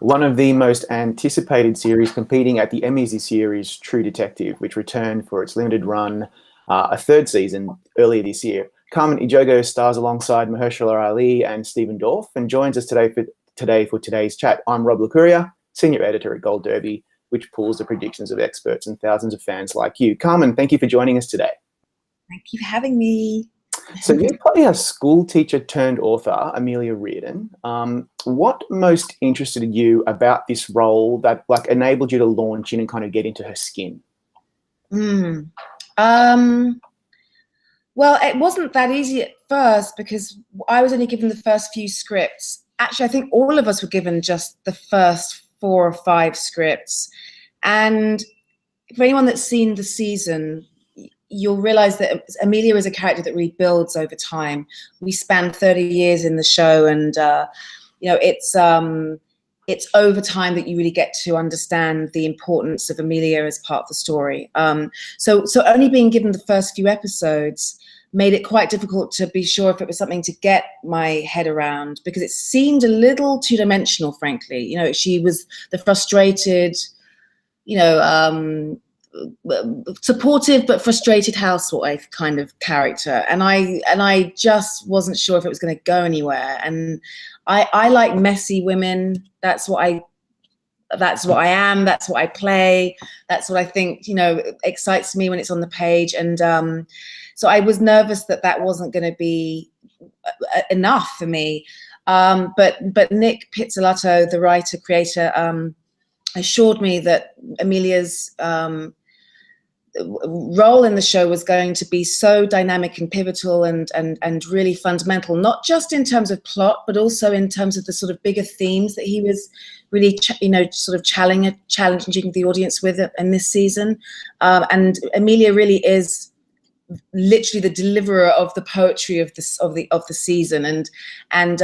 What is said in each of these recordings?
One of the most anticipated series competing at the Emmys this year is True Detective, which returned for its limited run, a third season earlier this year. Carmen Ejogo stars alongside Mahershala Ali and Stephen Dorff and joins us today for today's chat. I'm Rob Licuria, senior editor at Gold Derby, which pulls the predictions of experts and thousands of fans like you. Carmen, thank you for joining us today. Thank you for having me. So you play a school teacher turned author, Amelia Reardon. What most interested you about this role that enabled you to launch in and kind of get into her skin? Well, it wasn't that easy at first because I was only given the first few scripts. Actually, I think all of us were given just the first 4 or 5 scripts. And for anyone that's seen the season, you'll realize that Amelia is a character that really builds over time. We span 30 years in the show, and it's over time that you really get to understand the importance of Amelia as part of the story. So only being given the first few episodes made it quite difficult to be sure if it was something to get my head around, because it seemed a little two-dimensional, frankly. She was the frustrated, supportive but frustrated housewife kind of character, and I just wasn't sure if it was going to go anywhere. And I like messy women. That's what I am. That's what I play. That's what I think excites me when it's on the page. And so I was nervous that wasn't going to be enough for me. But Nick Pizzolatto, the writer creator, assured me that Amelia's role in the show was going to be so dynamic and pivotal and really fundamental, not just in terms of plot, but also in terms of the sort of bigger themes that he was really, sort of challenging the audience with in this season. And Amelia really is literally the deliverer of the poetry of the season, and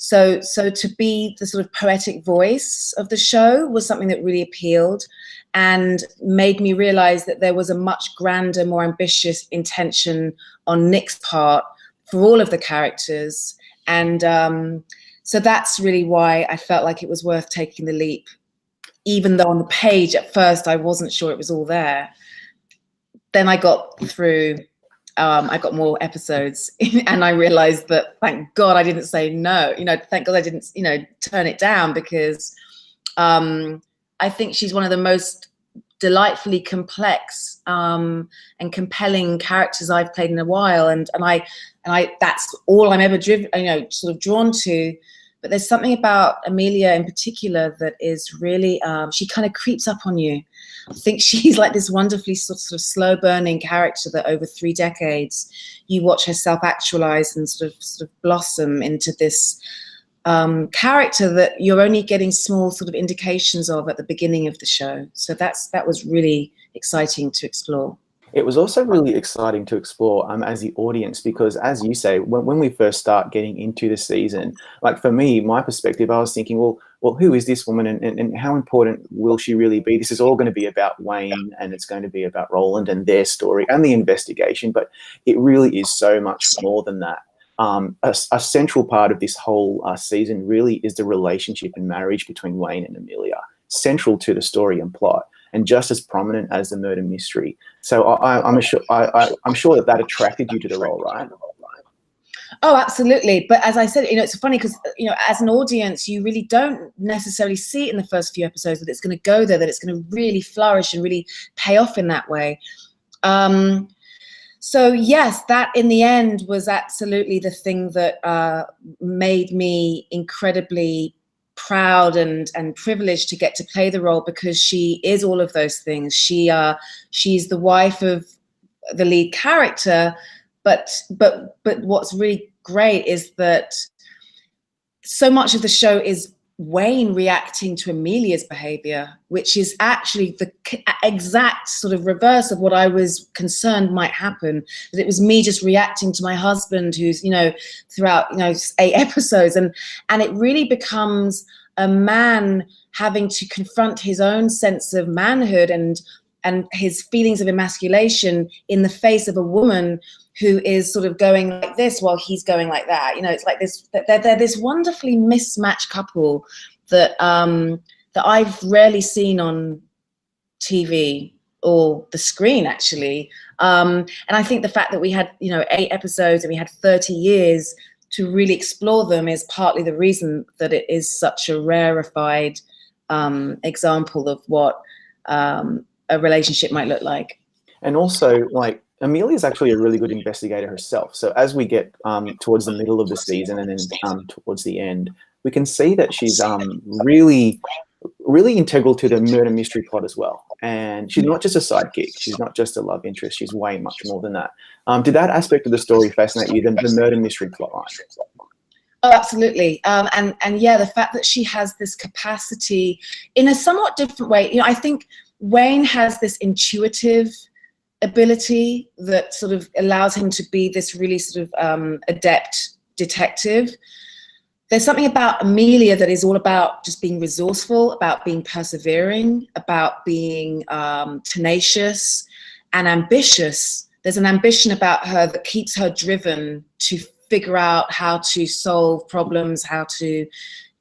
so to be the sort of poetic voice of the show was something that really appealed and made me realize that there was a much grander, more ambitious intention on Nick's part for all of the characters. And so that's really why I felt like it was worth taking the leap, even though on the page at first I wasn't sure it was all there. Then I got through, I got more episodes and I realized that thank God I didn't say no, thank God I didn't, turn it down, because I think she's one of the most delightfully complex and compelling characters I've played in a while, and I that's all I'm ever sort of drawn to. But there's something about Amelia in particular that is really, she kind of creeps up on you. I think she's like this wonderfully sort of slow burning character that over 3 decades you watch her self-actualize and sort of blossom into this character that you're only getting small sort of indications of at the beginning of the show. So that was really exciting to explore. It was also really exciting to explore as the audience, because as you say, when we first start getting into the season, like for me, my perspective, I was thinking, well, who is this woman and how important will she really be? This is all going to be about Wayne, and it's going to be about Roland and their story and the investigation, but it really is so much more than that. A central part of this whole season really is the relationship and marriage between Wayne and Amelia, central to the story and plot, and just as prominent as the murder mystery. So I'm sure that attracted you to the role, right? Oh, absolutely. But as I said, it's funny because, as an audience, you really don't necessarily see it in the first few episodes that it's going to go there, that it's going to really flourish and really pay off in that way. So yes, that in the end was absolutely the thing that made me incredibly proud and privileged to get to play the role, because she is all of those things. She's the wife of the lead character, but what's really great is that so much of the show is Wayne reacting to Amelia's behavior, which is actually the exact sort of reverse of what I was concerned might happen. That it was me just reacting to my husband, who's, throughout, 8 episodes. And it really becomes a man having to confront his own sense of manhood and his feelings of emasculation in the face of a woman who is sort of going like this while he's going like that. It's like this, they're this wonderfully mismatched couple that that I've rarely seen on TV or the screen, actually. And I think the fact that we had, 8 episodes and we had 30 years to really explore them is partly the reason that it is such a rarefied example of what a relationship might look like. And also, like, Amelia is actually a really good investigator herself. So as we get towards the middle of the season and then towards the end, we can see that she's really integral to the murder mystery plot as well. And she's not just a sidekick. She's not just a love interest. She's way much more than that. Did that aspect of the story fascinate you, the murder mystery plot line? Oh, absolutely. And yeah, the fact that she has this capacity in a somewhat different way. I think Wayne has this intuitive ability that sort of allows him to be this really sort of adept detective. There's something about Amelia that is all about just being resourceful, about being persevering, about being tenacious and ambitious. There's an ambition about her that keeps her driven to figure out how to solve problems, how to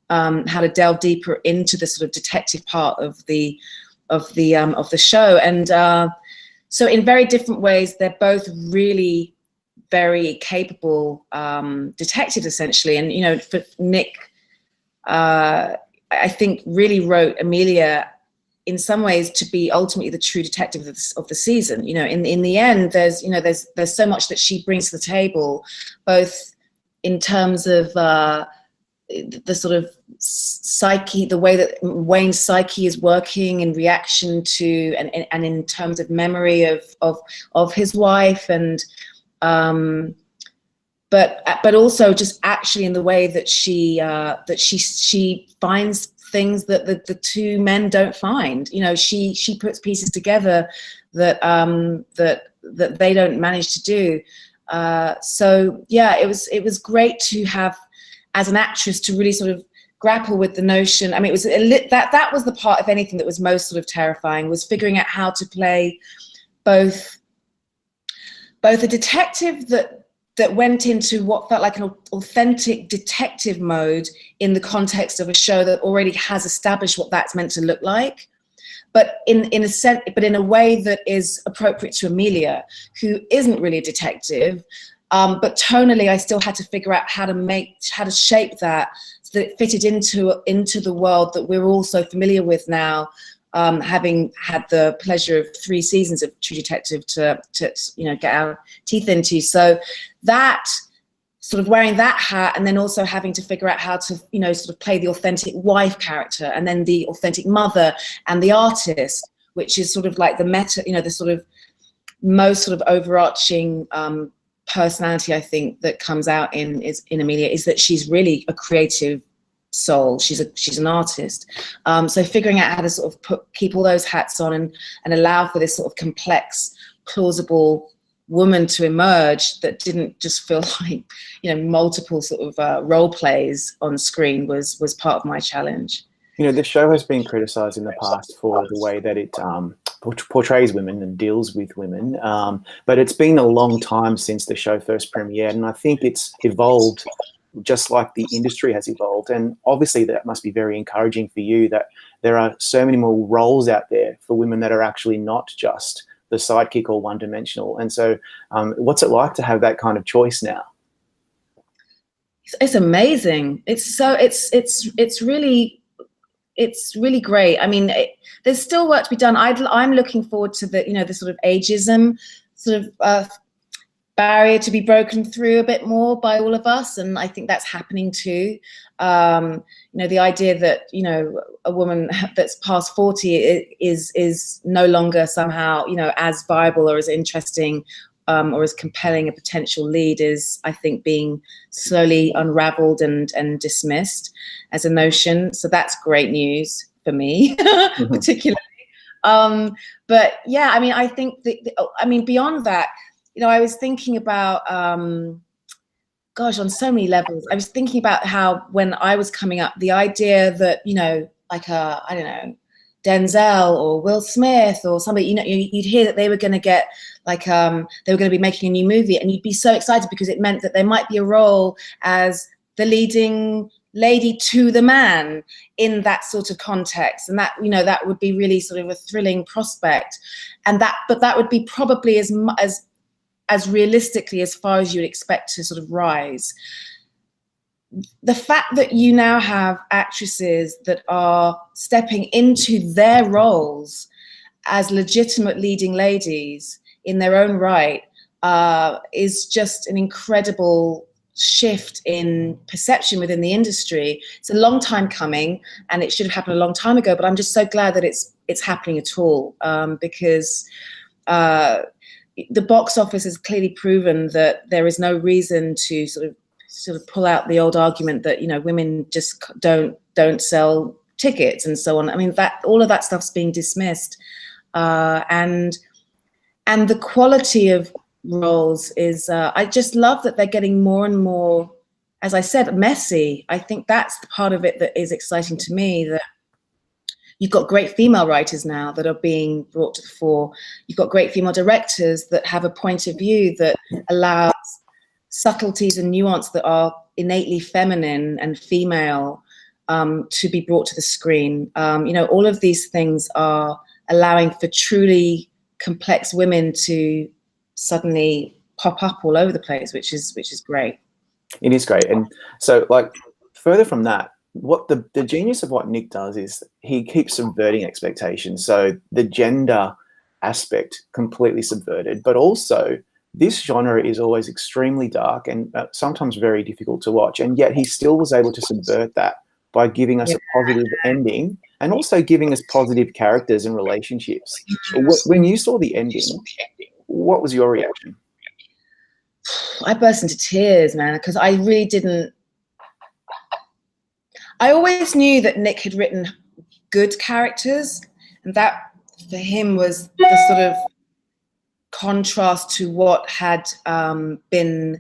delve deeper into the sort of detective part of the show. And so in very different ways, they're both really very capable detectives, essentially. And for Nick, I think really wrote Amelia in some ways to be ultimately the true detective of the season. In the end, there's so much that she brings to the table, both in terms of the sort of psyche, the way that Wayne's psyche is working in reaction to, and in terms of memory of his wife, and but also just actually in the way that she finds things that the two men don't find. She puts pieces together that that they don't manage to do. So yeah, it was great to have, as an actress, to really sort of grapple with the notion. I mean, it was that was the part, if anything, that was most sort of terrifying, was figuring out how to play both a detective that went into what felt like an authentic detective mode in the context of a show that already has established what that's meant to look like, but in a way that is appropriate to Amelia, who isn't really a detective. But tonally, I still had to figure out how to shape that so that it fitted into the world that we're all so familiar with now, having had the pleasure of 3 seasons of True Detective to get our teeth into. So that sort of wearing that hat, and then also having to figure out how to sort of play the authentic wife character, and then the authentic mother and the artist, which is sort of like the meta, the sort of most sort of overarching personality, I think, that comes out in Amelia, is that she's really a creative soul. She's an artist. So figuring out how to sort of keep all those hats on and allow for this sort of complex, plausible woman to emerge that didn't just feel like multiple sort of role plays on screen was part of my challenge. The show has been criticized in the past for the way that it portrays women and deals with women, but it's been a long time since the show first premiered, and I think it's evolved just like the industry has evolved. And obviously that must be very encouraging for you, that there are so many more roles out there for women that are actually not just the sidekick or one-dimensional. And so what's it like to have that kind of choice now? It's amazing. It's really great. I mean, there's still work to be done. I'm looking forward to the sort of ageism sort of barrier to be broken through a bit more by all of us, and I think that's happening too. The idea that a woman that's past 40 is no longer somehow as viable or as interesting or as compelling a potential lead is, I think, being slowly unraveled and dismissed as a notion. So that's great news for me, particularly. But yeah, I mean, I think beyond that, I was thinking about, on so many levels. I was thinking about how when I was coming up, the idea that, like I don't know, Denzel or Will Smith or somebody, you'd hear that they were going to get like, they were going to be making a new movie, and you'd be so excited because it meant that there might be a role as the leading lady to the man in that sort of context, and that, you know, that would be really sort of a thrilling prospect, and but that would be probably as realistically as far as you'd expect to sort of rise. The fact that you now have actresses that are stepping into their roles as legitimate leading ladies in their own right is just an incredible shift in perception within the industry. It's a long time coming, and it should have happened a long time ago, but I'm just so glad that it's happening at all, because the box office has clearly proven that there is no reason to sort of pull out the old argument that, you know, women just don't sell tickets and so on. I mean, that all of that stuff's being dismissed, and the quality of roles is. I just love that they're getting more and more, as I said, messy. I think that's the part of it that is exciting to me. That you've got great female writers now that are being brought to the fore. You've got great female directors that have a point of view that allows subtleties and nuance that are innately feminine and female to be brought to the screen. You know, all of these things are allowing for truly complex women to suddenly pop up all over the place, which is great. It is great. And so, like, further from that, what the genius of what Nick does is he keeps subverting expectations. So the gender aspect completely subverted, but also this genre is always extremely dark and sometimes very difficult to watch, and yet he still was able to subvert that by giving us a positive ending and also giving us positive characters and relationships. When you saw the ending, what was your reaction? I burst into tears, man, because I really didn't. I always knew that Nick had written good characters, and that for him was the sort of contrast to what had been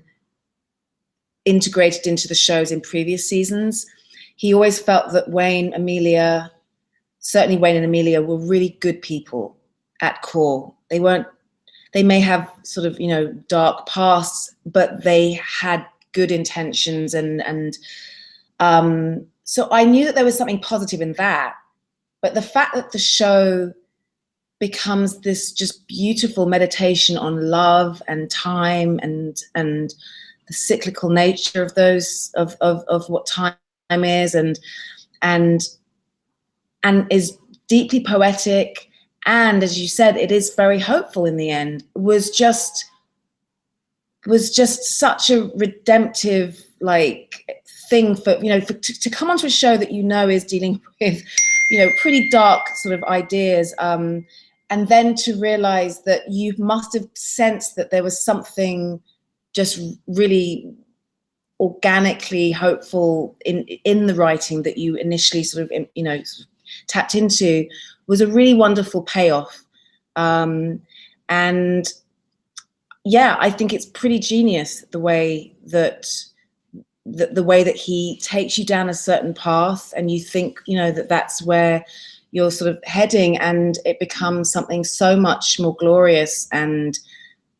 integrated into the shows in previous seasons. He always felt that certainly Wayne and Amelia were really good people at core. They may have sort of, you know, dark pasts, but they had good intentions, and so I knew that there was something positive in that. But the fact that the show becomes this just beautiful meditation on love and time and the cyclical nature of those of what time is, and is deeply poetic, and as you said, it is very hopeful in the end, was just such a redemptive thing for, you know, to come onto a show that, you know, is dealing with, you know, pretty dark sort of ideas, and then to realize that you must have sensed that there was something just really organically hopeful in the writing that you initially sort of, you know, tapped into, was a really wonderful payoff. And yeah, I think it's pretty genius the way that he takes you down a certain path, and you think, you know, that's where you're sort of heading, and it becomes something so much more glorious and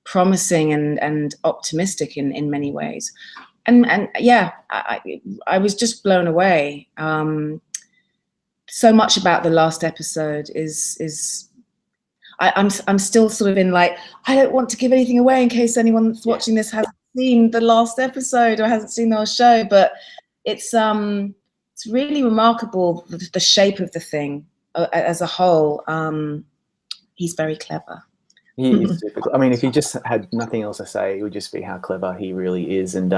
promising and optimistic in many ways. And yeah, I was just blown away. So much about the last episode is I'm still sort of in I don't want to give anything away in case anyone that's watching this hasn't seen the last episode or hasn't seen our show, but it's really remarkable, the shape of the thing as a whole. He's very clever. He is super. I mean, if he just had nothing else to say, it would just be how clever he really is. And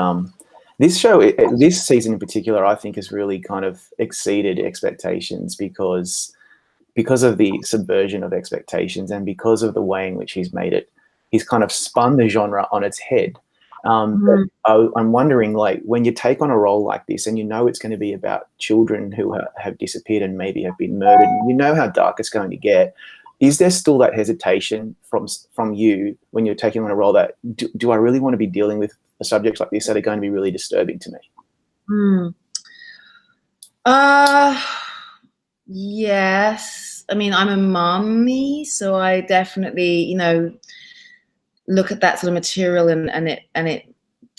this show, this season in particular, I think has really kind of exceeded expectations because of the subversion of expectations and because of the way in which he's made it. He's kind of spun the genre on its head. But I'm wondering, when you take on a role like this and you know it's going to be about children who have disappeared and maybe have been murdered, and you know how dark it's going to get, is there still that hesitation from you when you're taking on a role that, do I really want to be dealing with subjects like this that are going to be really disturbing to me? Yes. I mean, I'm a mummy, so I definitely, you know, look at that sort of material and it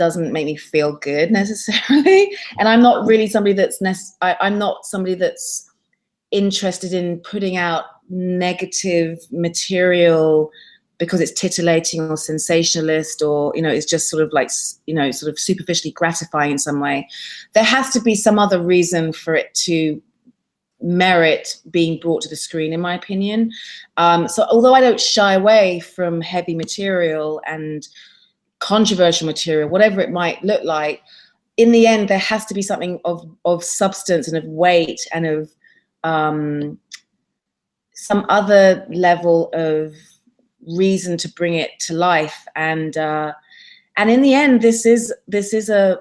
doesn't make me feel good necessarily. And I'm not really somebody I'm not somebody that's interested in putting out negative material because it's titillating or sensationalist, or, you know, it's just sort of like, you know, sort of superficially gratifying in some way. There has to be some other reason for it to merit being brought to the screen, in my opinion. So although I don't shy away from heavy material and controversial material, whatever it might look like, in the end, there has to be something of substance and of weight and of some other level of reason to bring it to life. And in the end, this is a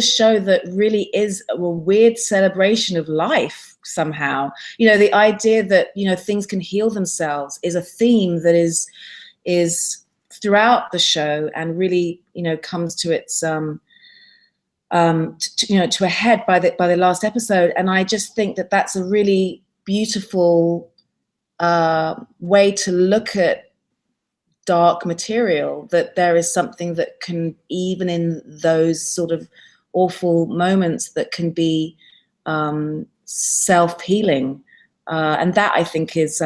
show that really is a weird celebration of life somehow. You know, the idea that, you know, things can heal themselves is a theme that is throughout the show, and really, you know, comes to its you know, to a head by the last episode. And I just think that that's a really beautiful way to look at dark material, that there is something that can, even in those sort of awful moments, that can be self-healing. And that, I think, is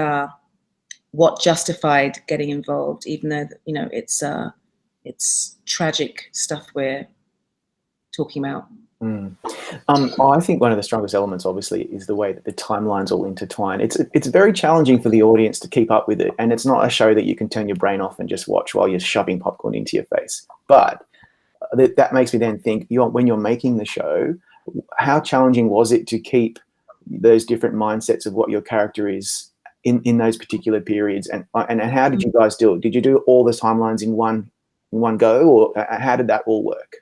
what justified getting involved, even though, you know, it's tragic stuff we're talking about. I think one of the strongest elements, obviously, is the way that the timelines all intertwine. It's very challenging for the audience to keep up with it, and it's not a show that you can turn your brain off and just watch while you're shoving popcorn into your face. But that makes me then think, when you're making the show, how challenging was it to keep those different mindsets of what your character is in those particular periods, and how did you guys do it? Did you do all the timelines in one go, or how did that all work?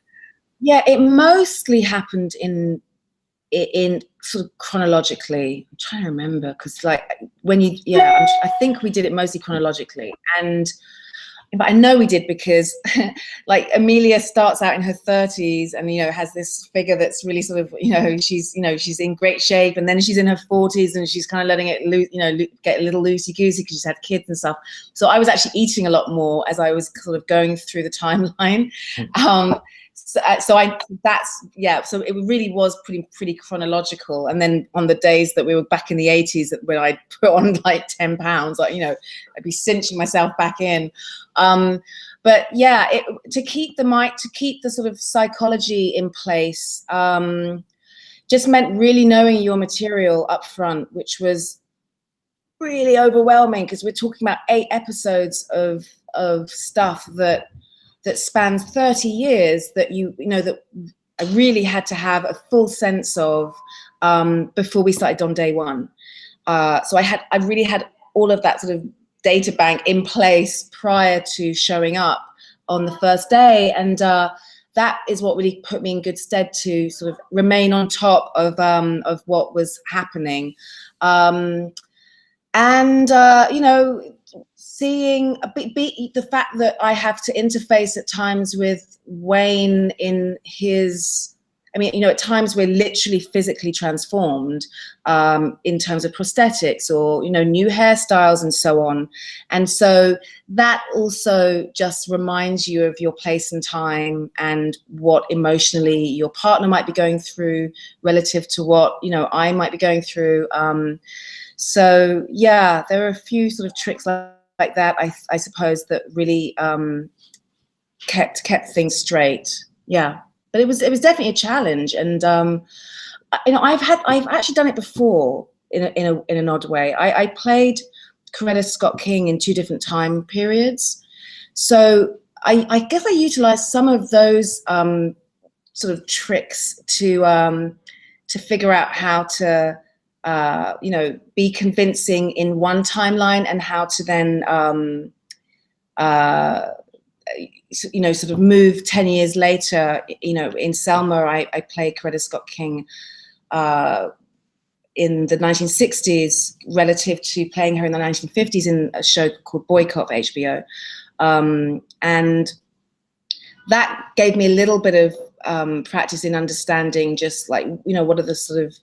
Yeah, it mostly happened in sort of chronologically. I'm trying to remember, because like I think we did it mostly chronologically, but I know we did because like Amelia starts out in her 30s and, you know, has this figure that's really sort of, you know, she's in great shape, and then she's in her 40s and she's kind of letting it loose, you know, get a little loosey goosey because she's had kids and stuff. So I was actually eating a lot more as I was sort of going through the timeline. So it really was pretty chronological. And then on the days that we were back in the 80s, when I put on like 10 pounds, like, you know, I'd be cinching myself back in. But yeah, to keep the sort of psychology in place, just meant really knowing your material up front, which was really overwhelming, because we're talking about 8 episodes of stuff that spans 30 years that that I really had to have a full sense of before we started on day one. So I really had all of that sort of data bank in place prior to showing up on the first day, and that is what really put me in good stead to sort of remain on top of what was happening. You know, seeing the fact that I have to interface at times with Wayne in his, I mean, you know, at times we're literally physically transformed in terms of prosthetics or, you know, new hairstyles and so on. And so that also just reminds you of your place and time and what emotionally your partner might be going through relative to what, you know, I might be going through. So yeah, there are a few sort of tricks like that, I suppose, that really kept things straight. Yeah, but it was definitely a challenge, and you know, I've actually done it before in an odd way. I played Coretta Scott King in 2 different time periods, so I guess I utilized some of those sort of tricks to figure out how to you know, be convincing in one timeline, and how to then you know, sort of move 10 years later. You know, in Selma, I played Coretta Scott King in the 1960s relative to playing her in the 1950s in a show called Boycott for HBO. And that gave me a little bit of practice in understanding just like, you know, what are the sort of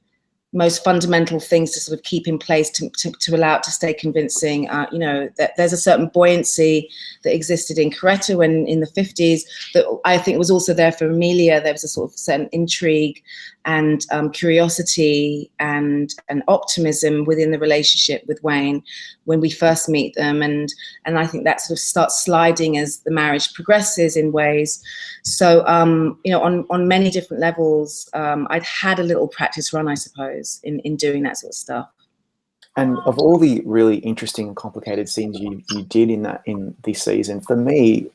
most fundamental things to sort of keep in place to allow it to stay convincing. You know, that there's a certain buoyancy that existed in Coretta when in the 50s that I think was also there for Amelia. There was a sort of certain intrigue and curiosity and optimism within the relationship with Wayne when we first meet them, and I think that sort of starts sliding as the marriage progresses in ways. So you know, on many different levels, I'd had a little practice run, I suppose, in doing that sort of stuff. And of all the really interesting and complicated scenes you did in this season, for me,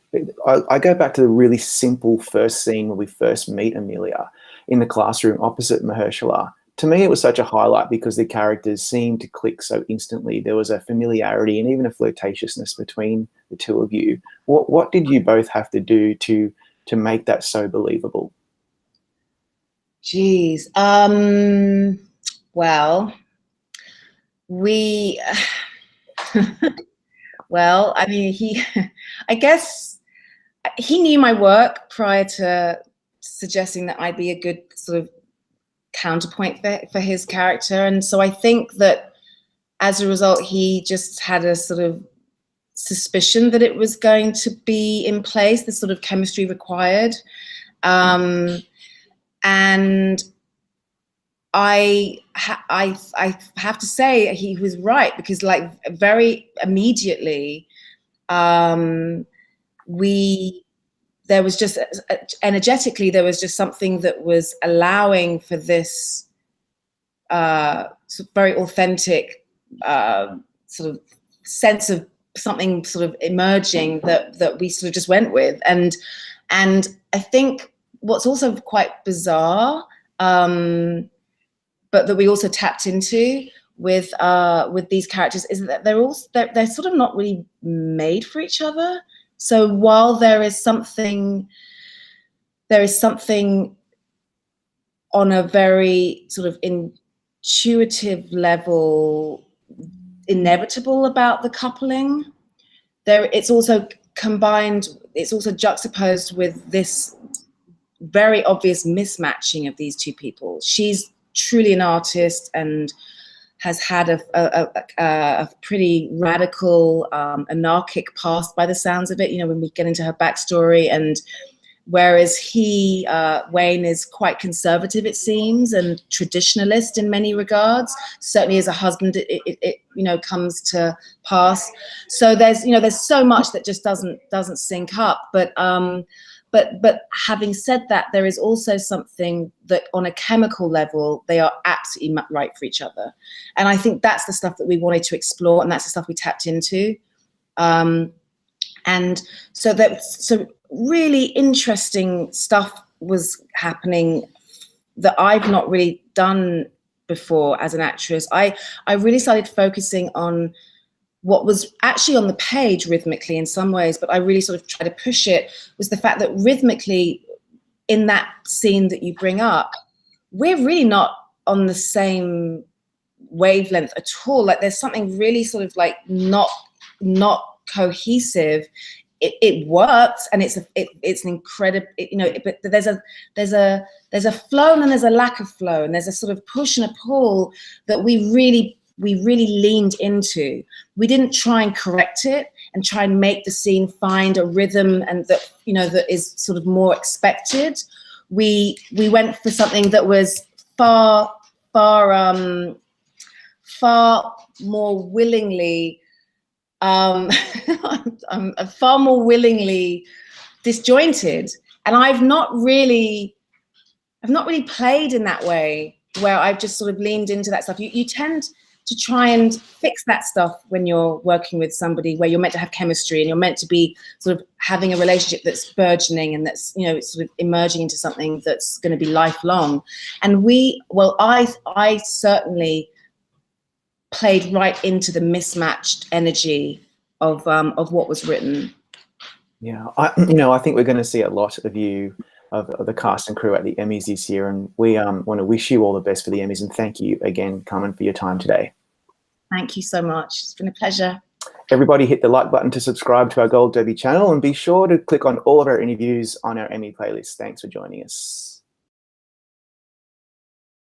I go back to the really simple first scene where we first meet Amelia in the classroom opposite Mahershala. To me, it was such a highlight because the characters seemed to click so instantly. There was a familiarity and even a flirtatiousness between the two of you. What did you both have to do to make that so believable? Geez, well, we, well, I mean, I guess he knew my work prior to suggesting that I'd be a good sort of counterpoint for his character. And so I think that as a result, he just had a sort of suspicion that it was going to be in place, the sort of chemistry required. And I have to say he was right, because like very immediately, there was just energetically, there was just something that was allowing for this sort of very authentic sort of sense of something sort of emerging that we sort of just went with. And I think what's also quite bizarre, but that we also tapped into with these characters, is that they're sort of not really made for each other. So while there is something on a very sort of intuitive level inevitable about the coupling, it's also combined, it's also juxtaposed with this very obvious mismatching of these two people. She's truly an artist and has had a pretty radical, anarchic past by the sounds of it, you know, when we get into her backstory. And whereas Wayne is quite conservative, it seems, and traditionalist in many regards, certainly as a husband, it you know, comes to pass. So there's so much that just doesn't sync up. But having said that, there is also something that on a chemical level, they are absolutely right for each other. And I think that's the stuff that we wanted to explore, and that's the stuff we tapped into. And so really interesting stuff was happening that I've not really done before as an actress. I really started focusing on what was actually on the page rhythmically in some ways, but I really sort of tried to push it, was the fact that rhythmically in that scene that you bring up, we're really not on the same wavelength at all. Like there's something really sort of like not cohesive. It works, and it's an incredible, you know, but there's a flow and then there's a lack of flow, and there's a sort of push and a pull that we really leaned into. We didn't try and correct it and try and make the scene find a rhythm and that, you know, that is sort of more expected. We went for something that was far more willingly far more willingly disjointed. And I've not really played in that way, where I've just sort of leaned into that stuff. You tend to try and fix that stuff when you're working with somebody where you're meant to have chemistry and you're meant to be sort of having a relationship that's burgeoning and that's, you know, sort of emerging into something that's going to be lifelong. And I certainly played right into the mismatched energy of what was written. Yeah, I think we're going to see a lot of you, of the cast and crew at the Emmys this year, and we want to wish you all the best for the Emmys, and thank you again, Carmen, for your time today. Thank you so much. It's been a pleasure. Everybody hit the like button to subscribe to our Gold Derby channel, and be sure to click on all of our interviews on our Emmy playlist. Thanks for joining us.